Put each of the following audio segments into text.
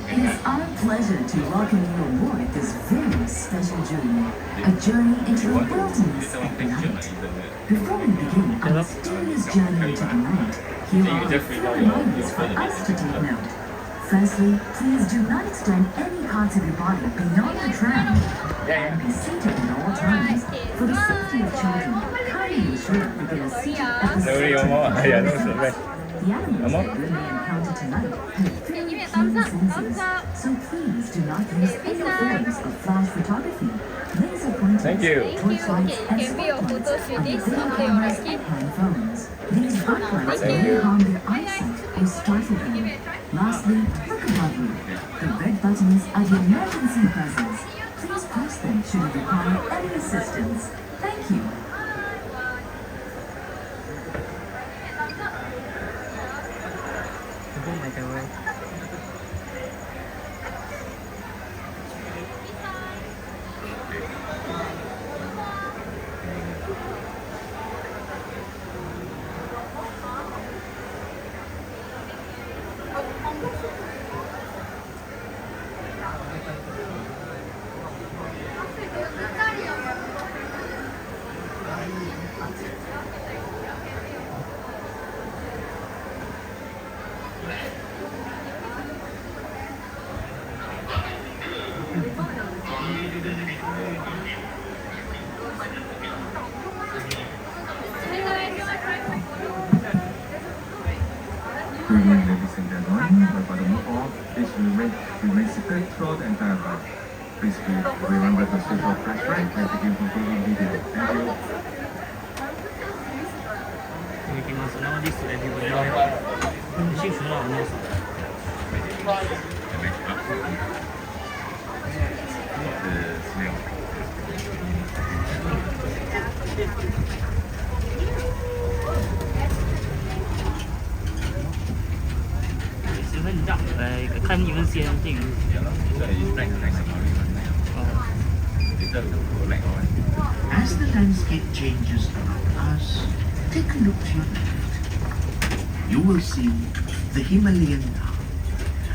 It's our pleasure to welcome you aboard this very special journey, a journey into the wilderness at night. Before we begin our mysterious journey into the night, here are a few reminders for us to take note. Firstly, please do not extend any parts of your body beyond the tram. And be seated at all times. For the safety of children, kindly ensure that they are seated at the center. The animals that we may encounter tonight have very keen senses, so please do not use any forms of flash photography, laser pointers, torchlights, and spotlights on your video cameras and handphones. These backlights may harm their eyesight or startle them. Lastly, look above you. The red buttons are the emergency buzzers. Please press them should you require any assistance. Thank you. Good evening, ladies and gentlemen. The bottom off, please remain seated throughout the entire ride. Please remember to switch off flashlight and begin concluding video. Thank you. 行きます。生ディスプレイでございます。シンクのお姉さん。10分钟，看你们先进。As the landscape changes around us, take a look to your left. You will see the Himalayan dove,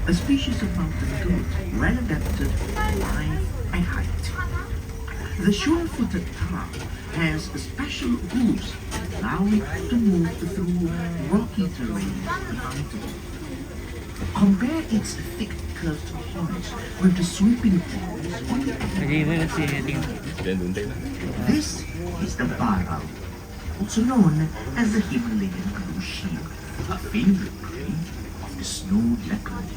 a species of mountain goat well adapted to life at height. The sure-footed tahr has special hooves that allow it to move through rocky terrain comfortably. Compare its thick curved horns with the sweeping horns on the This is the Baral, also known as the Himalayan blue sheep, a favorite prey of the snow leopard.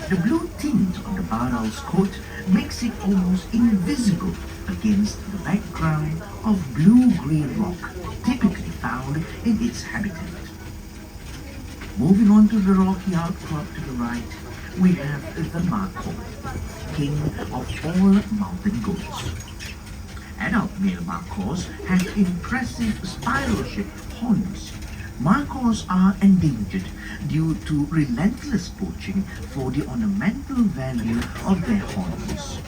The blue tint on the Baral's coat makes it almost invisible against the background of blue-grey rock typically found in its habitat. Moving on to the rocky outcrop to the right, we have the Markhor, king of all mountain goats. Adult male Markhors have impressive spiral-shaped horns. Markhors are endangered due to relentless poaching for the ornamental value of their horns.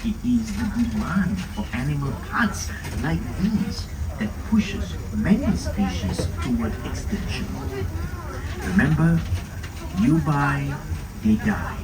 It is the demand for animal parts like these that pushes many species toward extinction. Remember, you buy, they die.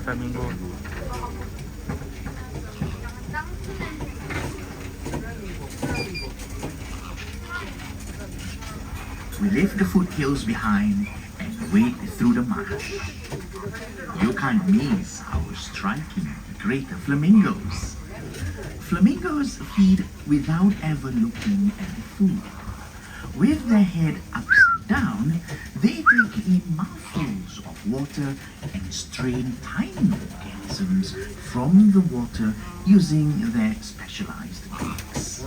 Flamingo. We leave the foothills behind and wade through the marsh. You can't miss our striking great flamingos. Flamingos feed without ever looking at food. With their head upside down, they take in mouthfuls of water and strain tiny organisms from the water using their specialized beaks.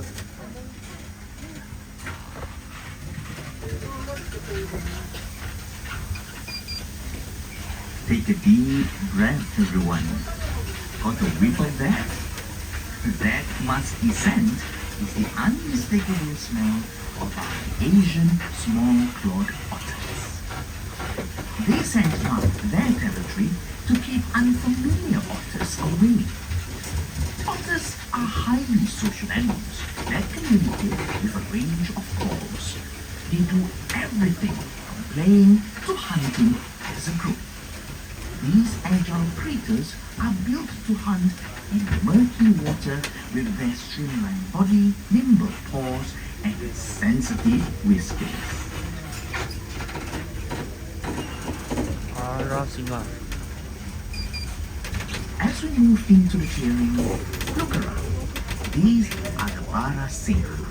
Take a deep breath, everyone. Got a whiff of that? That musky scent is the unmistakable smell of our Asian small-clawed otters. They scent mark their territory to keep unfamiliar otters away. Otters are highly social animals that communicate with a range of calls. They do everything from playing to hunting as a group. These agile predators are built to hunt in murky water with their streamlined body, nimble paws, and sensitive whiskers. Para singa. As we move into the clearing, look around. These are the Bara Singha,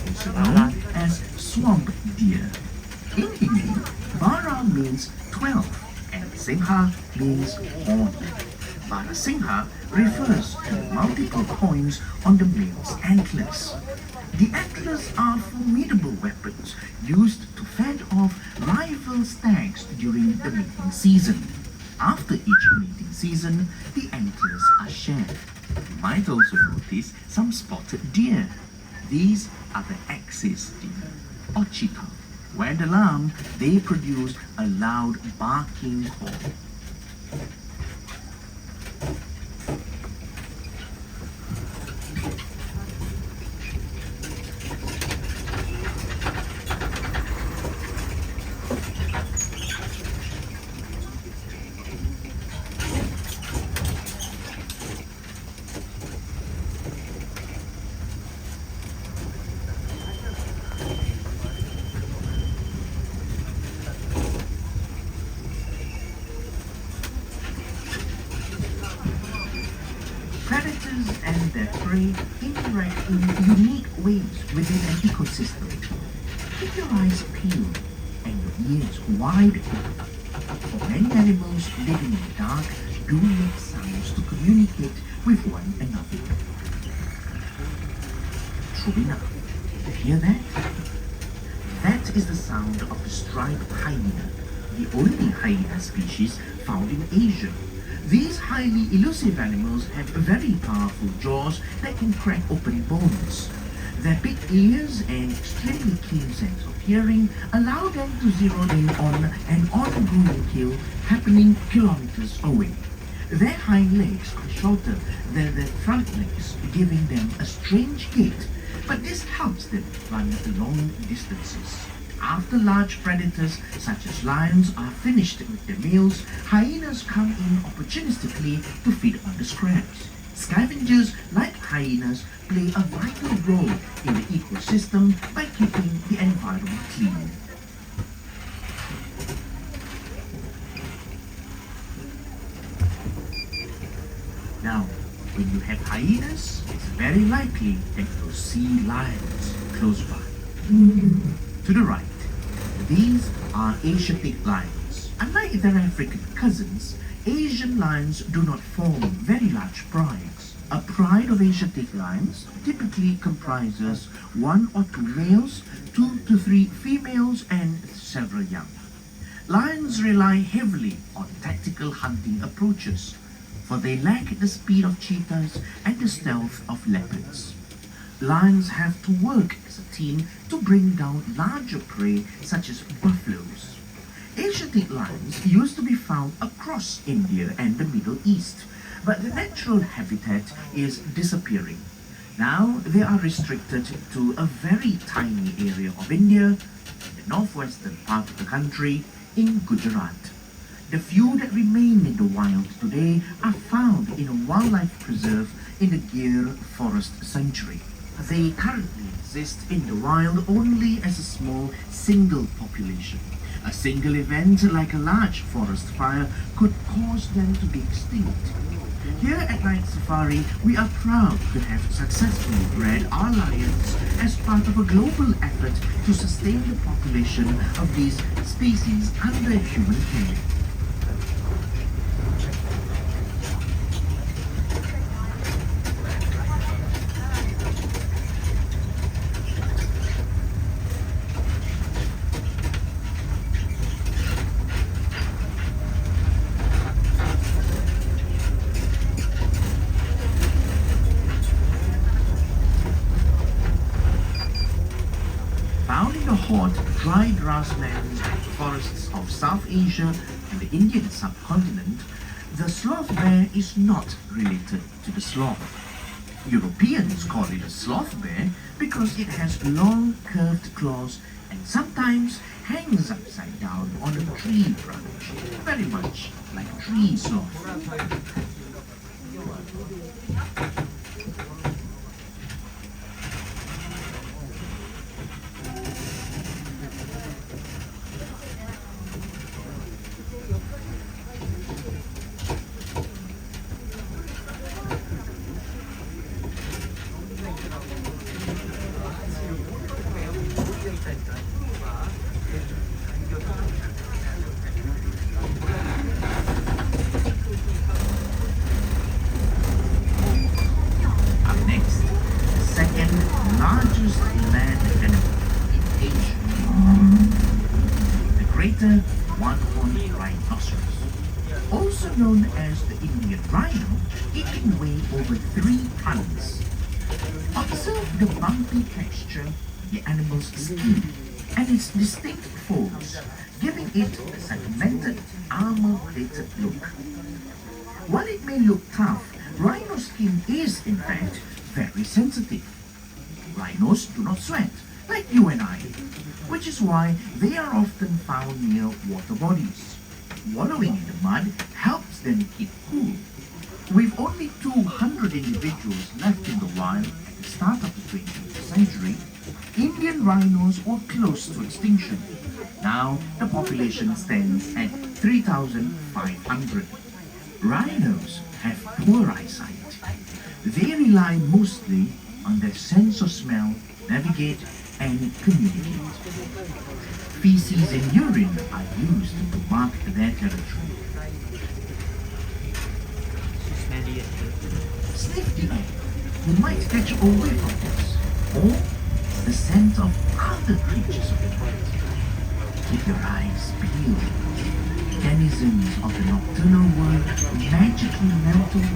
also known as swamp deer. In Hindi, Bara means 12 and Singha means horn. Bara Singha refers to multiple points on the male's antlers. The antlers are formidable weapons used to fend off rival stags during the mating season. After each mating season, the antlers are shed. You might also notice some spotted deer. These are the axis deer, or cheetah. When alarmed, they produce a loud barking call. Predators and their prey interact in unique ways within an ecosystem. Keep your eyes peeled and your ears wide open. For many animals living in the dark do make sounds to communicate with one another. True enough. Hear that? That is the sound of the striped hyena, the only hyena species found in Asia. These highly elusive animals have very powerful jaws that can crack open bones. Their big ears and extremely keen sense of hearing allow them to zero in on an ongoing kill happening kilometers away. Their hind legs are shorter than their front legs, giving them a strange gait, but this helps them run long distances. After large predators such as lions are finished with their meals, hyenas come in opportunistically to feed on the scraps. Scavengers like hyenas play a vital role in the ecosystem by keeping the environment clean. Now, when you have hyenas, it's very likely that you'll see lions close by. To the right, these are Asiatic lions. Unlike their African cousins, Asian lions do not form very large prides. A pride of Asiatic lions typically comprises 1 or 2 males, 2 to 3 females, and several young. Lions rely heavily on tactical hunting approaches, for they lack the speed of cheetahs and the stealth of leopards. Lions have to work as a team to bring down larger prey such as buffaloes. Asiatic lions used to be found across India and the Middle East, but the natural habitat is disappearing. Now they are restricted to a very tiny area of India, in the northwestern part of the country, in Gujarat. The few that remain in the wild today are found in a wildlife preserve in the Gir Forest Sanctuary. They currently exist in the wild only as a small single population. A single event like a large forest fire could cause them to be extinct. Here at Night Safari, we are proud to have successfully bred our lions as part of a global effort to sustain the population of these species under human care. Found in the hot, dry grasslands and forests of South Asia and the Indian subcontinent, the sloth bear is not related to the sloth. Europeans call it a sloth bear because it has long, curved claws and sometimes hangs upside down on a tree branch, very much like a tree sloth. Up next, the second largest land animal in Asia, the greater one-horned rhinoceros. Also known as the Indian rhino, it can weigh over 3 tons. Observe the bumpy texture of the animal's skin and its distinct folds, giving it a segmented, armor-plated look. While it may look tough, rhino skin is, in fact, very sensitive. Rhinos do not sweat, like you and I, which is why they are often found near water bodies. Wallowing in the mud helps them keep cool. With only 200 individuals left in the wild at the start of the 20th century, Indian rhinos were close to extinction. Now the population stands at 3,500. Rhinos have poor eyesight. They rely mostly on their sense of smell, navigate, and communicate. Feces and urine are used to mark their territory. Sniff the air. You might catch a whiff of this, or the scent of other creatures of the night. Keep your eyes peeled. Denizens of the nocturnal world magically melt away in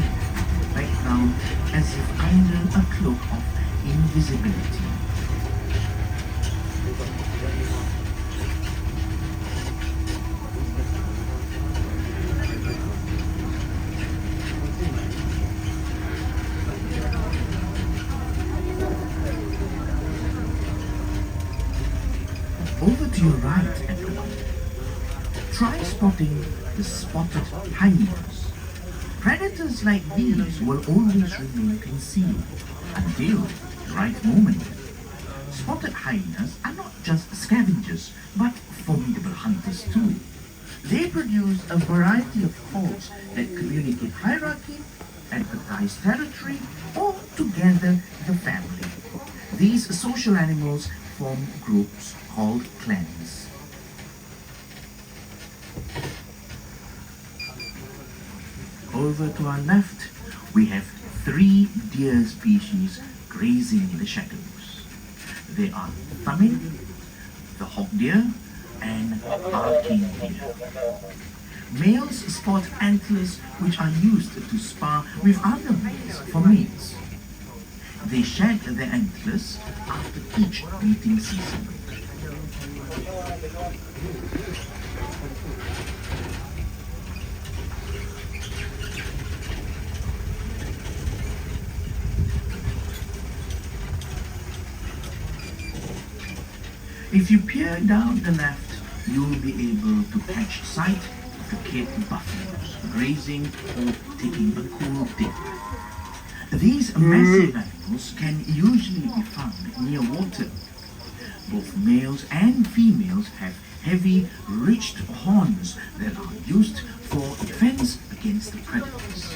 the background as if under a cloak of invisibility. Over to your right, everyone. Try spotting the spotted hyenas. Predators like these will always remain concealed until the right moment. Spotted hyenas are not just scavengers, but formidable hunters too. They produce a variety of calls that communicate hierarchy, advertise territory, or together the family. These social animals form groups called clans. Over to our left, we have 3 deer species grazing in the shadows. They are Thammin, the hog deer, and barking deer. Males sport antlers which are used to spar with other males for mates. They shed their antlers after each mating season. If you peer down the left, you will be able to catch sight of the Cape buffaloes grazing or taking a cool dip. These massive animals can usually be found near water. Both males and females have heavy, ridged horns that are used for defense against predators.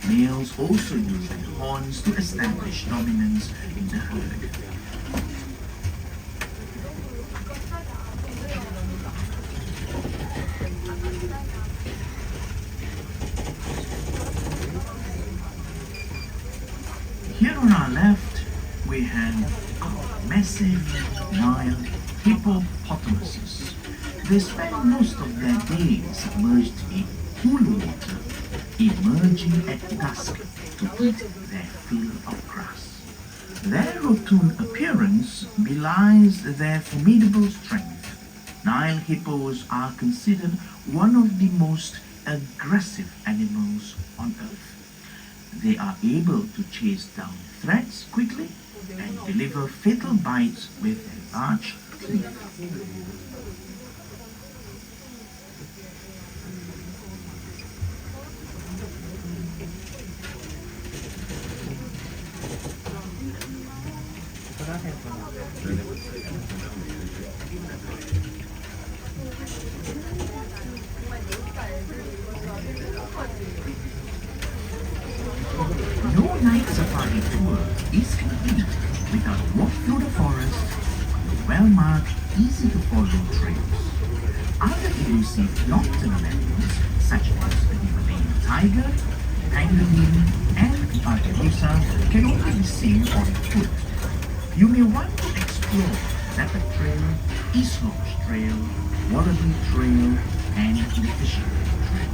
Males also use their horns to establish dominance in the herd. Here on our left, we have our massive Nile hippopotamuses. They spend most of their days submerged in cool water, emerging at dusk to eat their fill of grass. Their rotund appearance belies their formidable strength. Nile hippos are considered one of the most aggressive animals on earth. They are able to chase down threats quickly and deliver fatal bites with their large teeth. No night safari tour is complete without a walk through the forest on the well-marked, easy-to-follow trails. Other elusive nocturnal animals such as the Himalayan tiger, pangolin, and Barbarossa can only be seen on foot. You may want to explore Leopard Trail, East Lodge Trail, Wallaby Trail, and the Fishing Trail.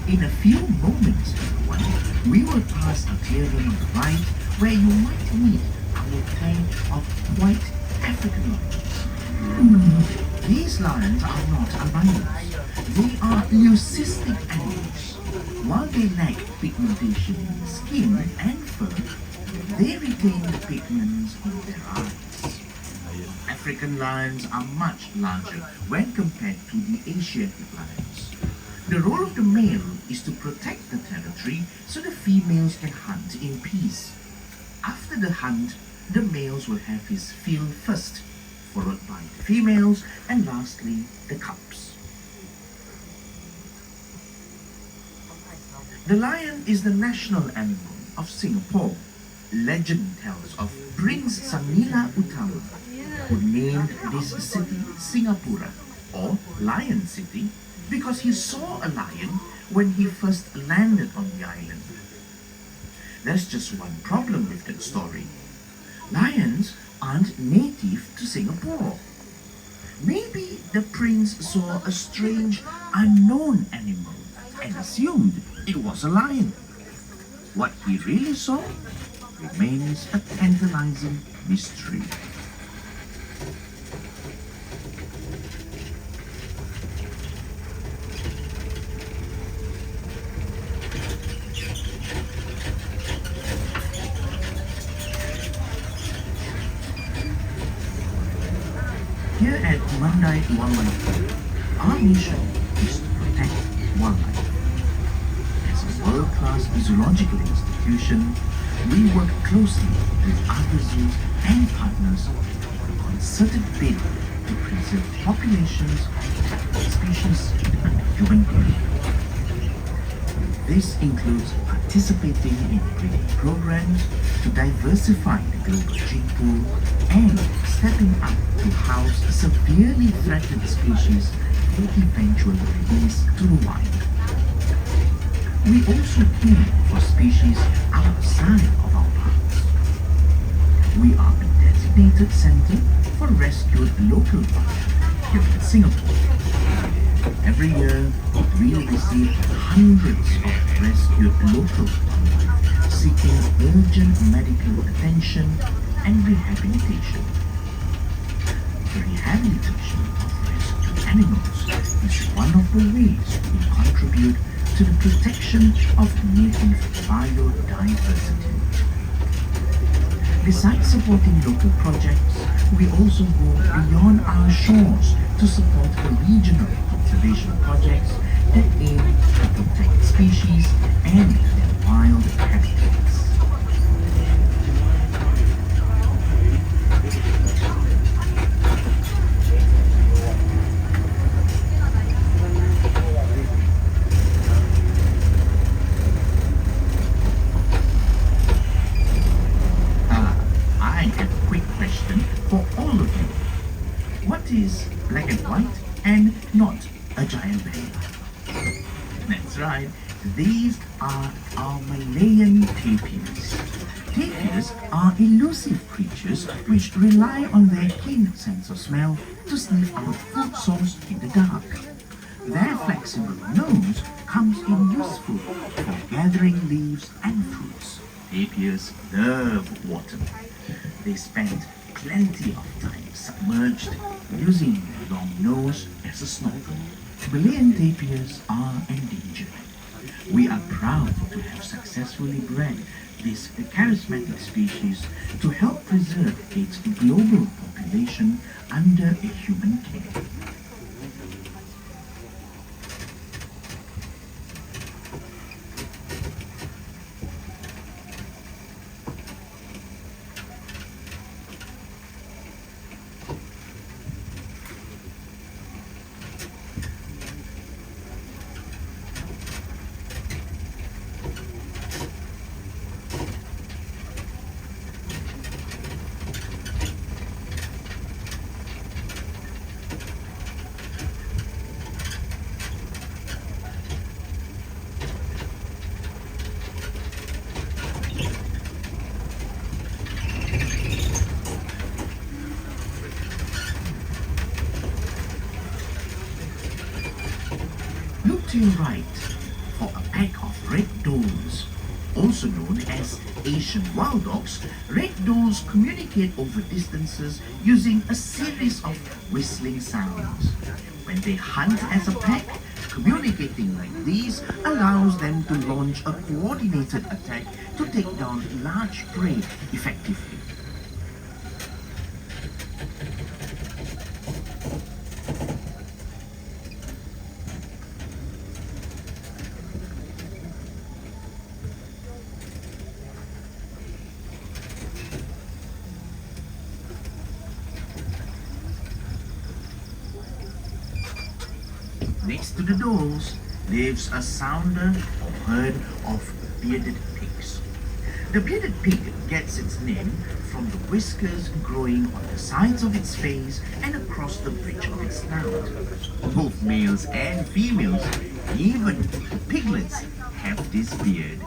In a few moments, everyone, we will pass a clearing on the right where you might meet our pair of white African lions. These lions are not albinos. They are leucistic animals. While they lack pigmentation in skin and fur, they retain the pigments in their eyes. African lions are much larger when compared to the Asiatic lions. The role of the male is to protect the territory so the females can hunt in peace. After the hunt, the males will have his fill first, followed by the females, and lastly, the cubs. The lion is the national animal of Singapore. Legend tells of Prince Samila Utama, who named this city Singapura, or Lion City, because he saw a lion when he first landed on the island. There's just one problem with that story. Lions aren't native to Singapore. Maybe the prince saw a strange, unknown animal and assumed it was a lion. What he really saw remains a tantalizing mystery. Here at Mandai Wildlife Park, our mission is to protect wildlife. As a world-class zoological institution, we work closely with other zoos and partners for a concerted bid to preserve populations of species under human care. This includes participating in breeding programs to diversify the global gene pool and stepping up to house severely threatened species for eventual release to the wild. We also care for species outside of our parks. We are a designated center for rescued local wildlife here in Singapore. Every year, we receive hundreds of rescued local wildlife seeking urgent medical attention and rehabilitation. The rehabilitation of rescued animals is one of the ways we contribute to the protection of native biodiversity. Besides supporting local projects, we also go beyond our shores to support regional conservation projects that aim to protect species and their wild habitats. I have a quick question for all of you. What is black and white? there. That's right, these are our Malayan tapirs. Tapirs are elusive creatures which rely on their keen sense of smell to sniff out food source in the dark. Their flexible nose comes in useful for gathering leaves and fruits. Tapirs love water. They spend plenty of time submerged, using their long nose as a snorkel. Malayan tapirs are endangered. We are proud to have successfully bred this charismatic species to help preserve its global population under a human care. Look to your right for a pack of red does. Also known as Asian wild dogs, red does communicate over distances using a series of whistling sounds. When they hunt as a pack, communicating like these allows them to launch a coordinated attack to take down large prey effectively. Next to the does lives a sounder or herd of bearded pigs. The bearded pig gets its name from the whiskers growing on the sides of its face and across the bridge of its snout. Both males and females, even the piglets, have this beard.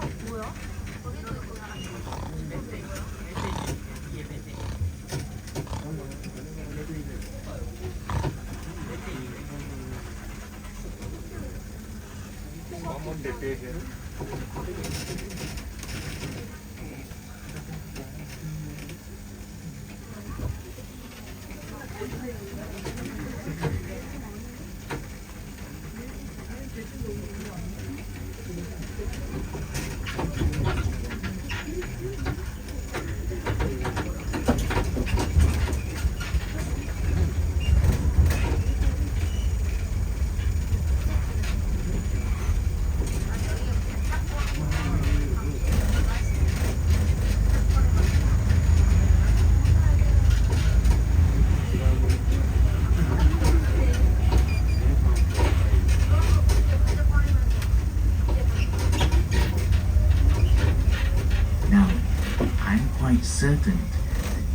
Certain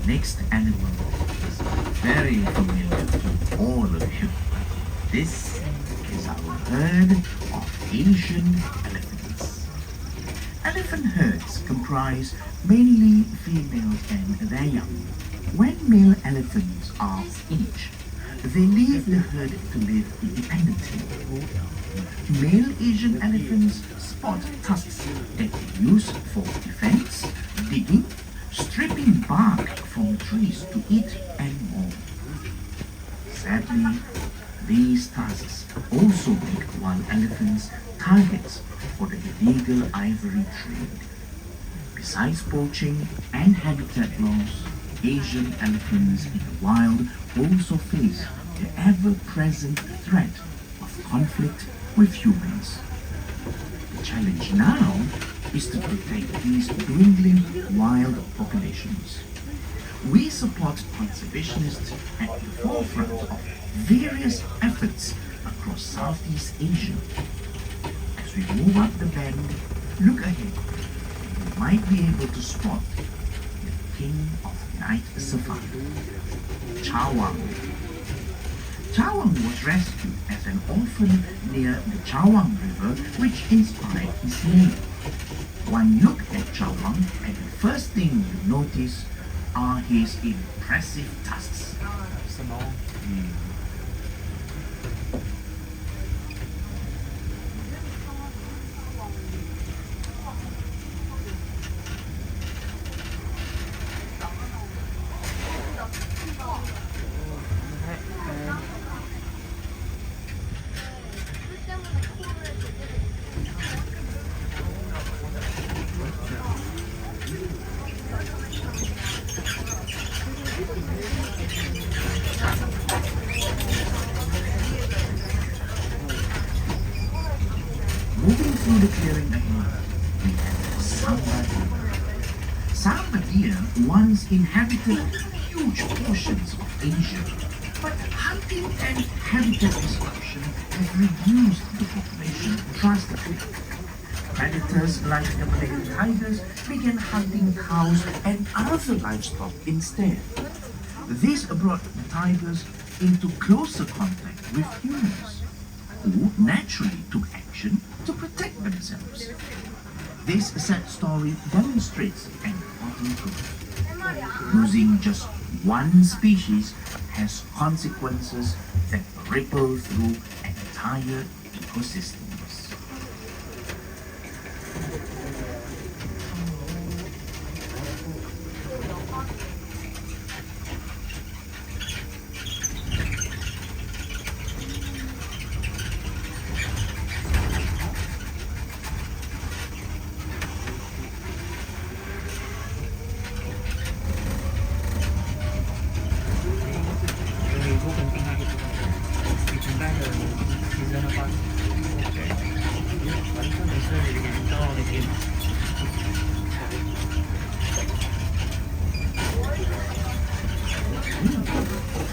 the next animal is very familiar to all of you. This is our herd of Asian elephants. Elephant herds comprise mainly females and their young. When male elephants are of age, they leave the herd to live independently. Male Asian elephants sport tusks that they use for defense, digging, stripping bark from trees to eat and more. Sadly, these tusks also make wild elephants targets for the illegal ivory trade. Besides poaching and habitat loss, Asian elephants in the wild also face the ever-present threat of conflict with humans. The challenge now is to protect these dwindling wild populations. We support conservationists at the forefront of various efforts across Southeast Asia. As we move up the bend, look ahead, and you might be able to spot the king of night safari, Chawang. Chawang was rescued as an orphan near the Chawang River, which inspired his name. One look at Chawang, and the first thing you notice are his impressive tusks. 什么？ Moving through the clearing ahead, we have Samba. Samba once inhabited huge portions of Asia, but hunting and habitat destruction have reduced the population drastically. Predators like the Malayan tigers began hunting cows and other livestock instead. This brought the tigers into closer contact with humans, who naturally took action to protect themselves. This sad story demonstrates an important truth. Losing just one species has consequences that ripple through entire ecosystems.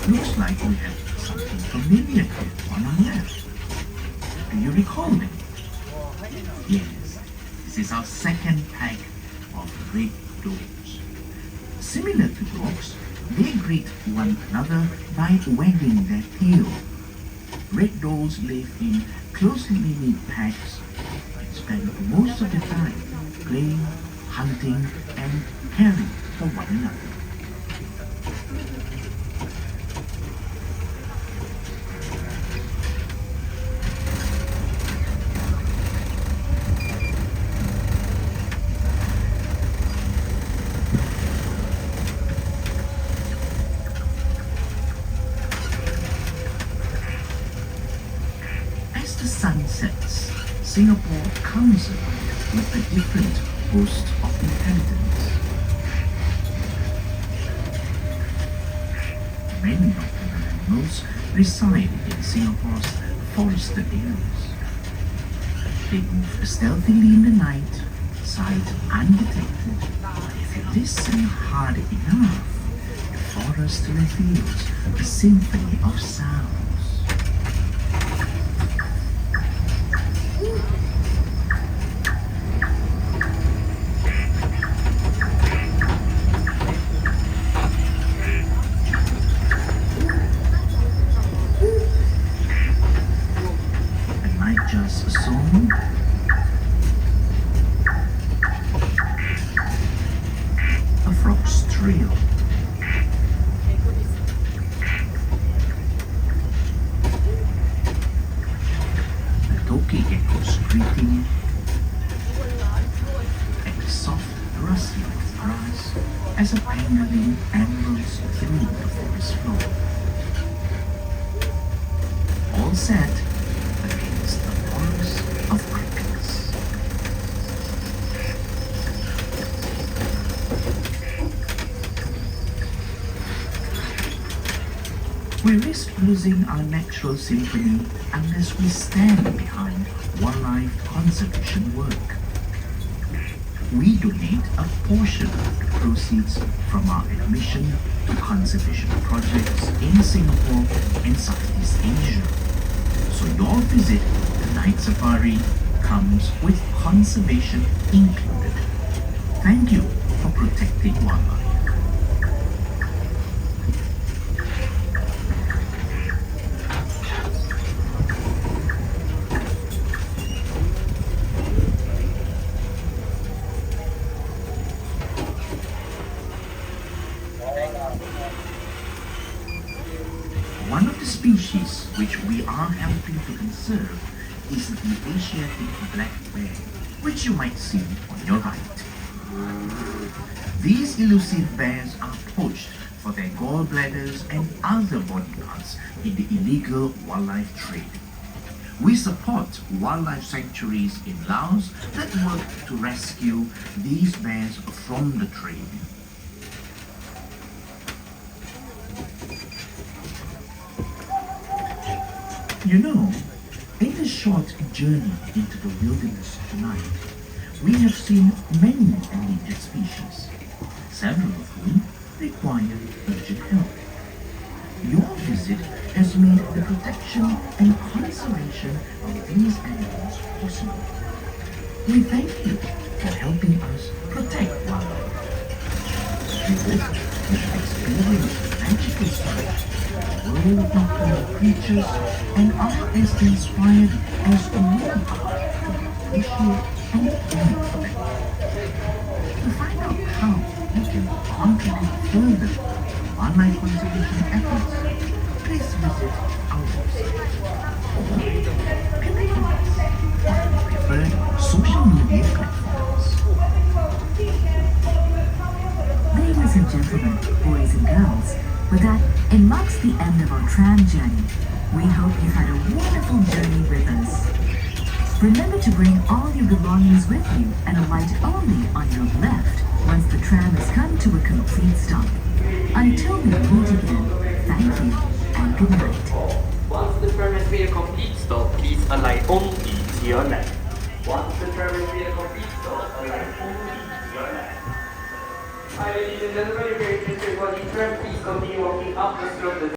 Looks like we have something familiar here on our left. Do you recall them? Yes, this is our second pack of red dogs. Similar to dogs, they greet one another by wagging their tail. Red dogs live in closely knit packs and spend most of the time playing, hunting, and caring for one another. As the sun sets, Singapore comes alive with a different host of inhabitants. Many of the animals reside in Singapore's forested areas. They move stealthily in the night, sight undetected. If you listen hard enough, the forest reveals a symphony of sounds. Just a song, a frog's trill, a toki gecko's greeting, and the soft rustling of grass as a pangolin ambles through the forest floor. All set against the forest of crickets. We risk losing our natural symphony unless we stand behind wildlife conservation work. We donate a portion of the proceeds from our admission to conservation projects in Singapore and Southeast Asia. So your visit to Night Safari comes with conservation included. Thank you for protecting wildlife. which we are helping to conserve is the Asiatic black bear, which you might see on your right. These elusive bears are poached for their gallbladders and other body parts in the illegal wildlife trade. We support wildlife sanctuaries in Laos that work to rescue these bears from the trade. You know, in a short journey into the wilderness tonight, we have seen many endangered species, several of whom require urgent help. Your visit has made the protection and conservation of these animals possible. We thank you for helping us protect wildlife. We hope you have experienced the magical sight of the world of nocturnal creatures and are as inspired as we are to appreciate and care for them. To find out how you can contribute further to wildlife conservation efforts, please visit our website or connect with us on your preferred social media platforms. Ladies and gentlemen, boys and girls, with that, it marks the end of our tram journey. We hope you've had a wonderful journey with us. Remember to bring all your belongings with you and alight only on your left once the tram has come to a complete stop. Until we meet again, thank you and good night. Once the tram has made a complete stop, please alight only to your left. Once the tram has made a complete stop, alight only to your left. Hi ladies and gentlemen, if you're interested in boarding tram, please continue walking up the slope.